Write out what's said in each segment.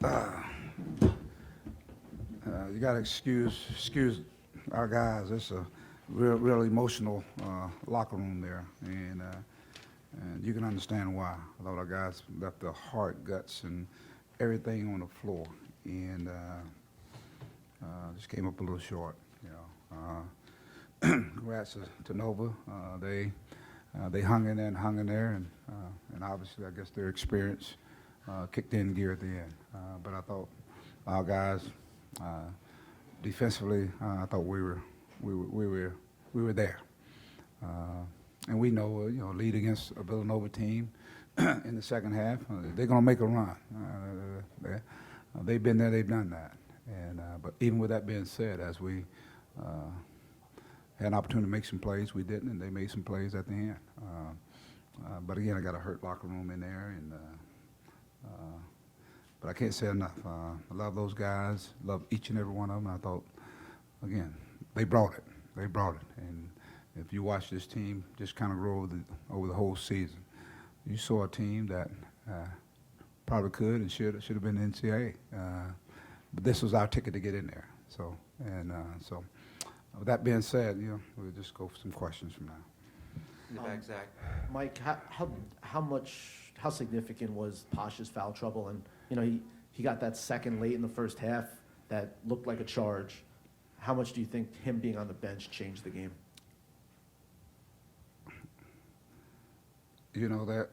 You got to excuse our guys. It's a real emotional locker room there, and you can understand why. A lot of our guys left their heart, guts, and everything on the floor, and just came up a little short. You know, congrats to Nova. They hung in there and obviously I guess their experience kicked in gear at the end. But I thought our guys defensively, I thought we were there. And we know, lead against a Villanova team in the second half, they're going to make a run. They've been there, they've done that. And but even with that being said, as we had an opportunity to make some plays, we didn't, and they made some plays at the end. But again, I got a hurt locker room in there, and but I can't say enough. I love those guys, love each and every one of them. I thought, again, they brought it. They brought it. And if you watch this team just kind of grow over the whole season, you saw a team that probably could and should have been in NCAA. But this was our ticket to get in there. So with that being said, we'll just go for some questions from now. In the back, Zach. Mike, how significant was Pasha's foul trouble? And he got that second late in the first half that looked like a charge. How much do you think him being on the bench changed the game? That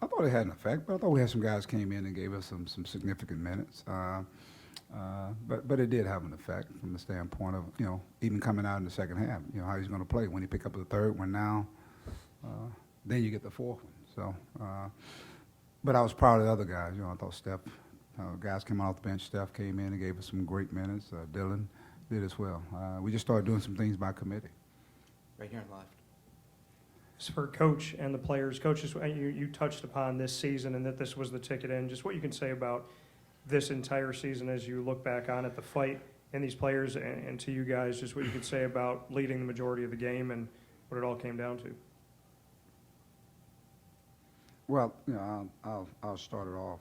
I thought it had an effect, but I thought we had some guys came in and gave us some significant minutes. But it did have an effect from the standpoint of, even coming out in the second half, how he's going to play. When he pick up the third one now, then you get the fourth one. So, but I was proud of the other guys. I thought Stef, guys came out off the bench. Stef came in and gave us some great minutes. Dylan did as well. We just started doing some things by committee. Right here on the left. For Coach and the players, Coaches, you touched upon this season and that this was the ticket in. Just what you can say about this entire season as you look back on it, the fight and these players, and to you guys, just what you could say about leading the majority of the game and what it all came down to. Well, I'll start it off.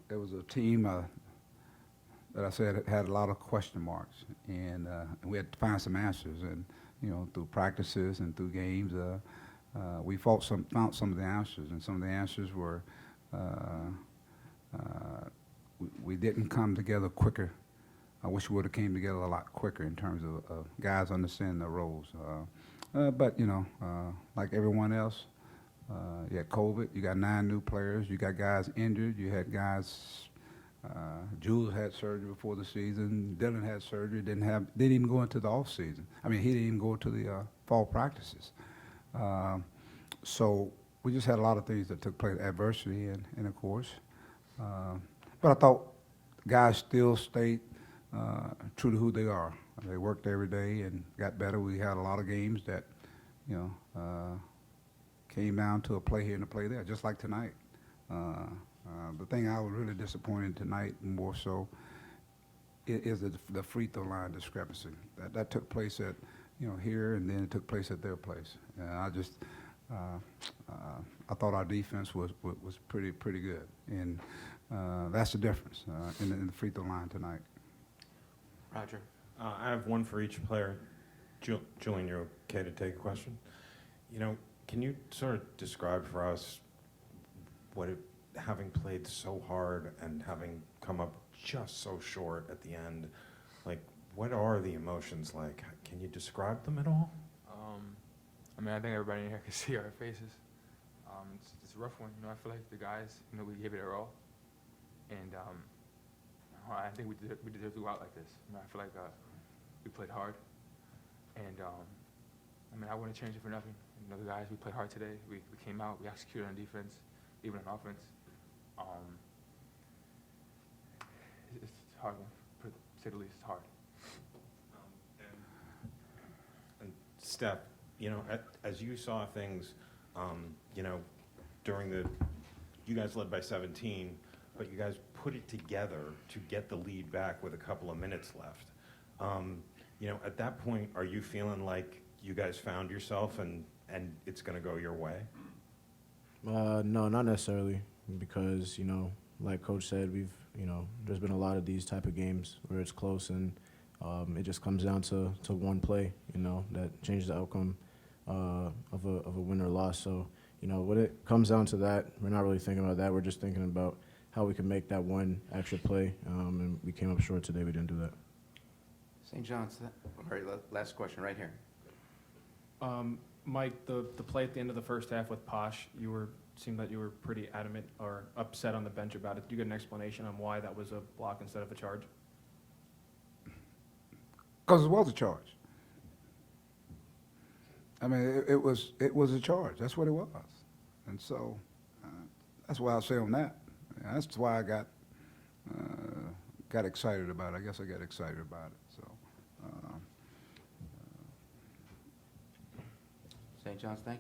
It was a team that I said had a lot of question marks, and we had to find some answers. And through practices and through games, we found some of the answers, and some of the answers were we didn't come together quicker. I wish we would have came together a lot quicker in terms of guys understanding their roles. But like everyone else, you had COVID. You got 9 new players. You got guys injured. You had guys. Jules had surgery before the season. Dylan had surgery. Didn't even go into the off season. I mean, he didn't even go to the fall practices. So we just had a lot of things that took place, adversity, and of course. But I thought guys still stayed true to who they are. They worked every day and got better. We had a lot of games that, came down to a play here and a play there, just like tonight. The thing I was really disappointed tonight more so is the free throw line discrepancy. That took place at, here, and then it took place at their place. And I thought our defense was pretty good, and that's the difference in the free throw line tonight. Roger. I have one for each player. Julian, you're okay to take a question? Can you sort of describe for us having played so hard and having come up just so short at the end, what are the emotions like? Can you describe them at all? I think everybody in here can see our faces. It's a rough one. I feel like the guys, we gave it our all. And I think we deserve to go out like this. I feel like we played hard. And I wouldn't change it for nothing. The guys, we played hard today. We came out, we executed on defense, even on offense. It's a hard one, to say the least. It's hard. And Steph, as you saw things, during you guys led by 17, but you guys put it together to get the lead back with a couple of minutes left. At that point, are you feeling like you guys found yourself and it's going to go your way? No, not necessarily. because, like Coach said, there's been a lot of these type of games where it's close and it just comes down to one play, that changes the outcome of a win or loss. So, when it comes down to that, we're not really thinking about that. We're just thinking about how we can make that one extra play, and we came up short today. We didn't do that. St. John's, all right, last question, right here. Mike, the play at the end of the first half with Posh, seemed that you were pretty adamant or upset on the bench about it. Do you get an explanation on why that was a block instead of a charge? Because it was a charge. I mean, it was a charge. That's what it was. And so that's why I say on that. That's why I got excited about it. I guess I got excited about it. So. St. John's, thank you.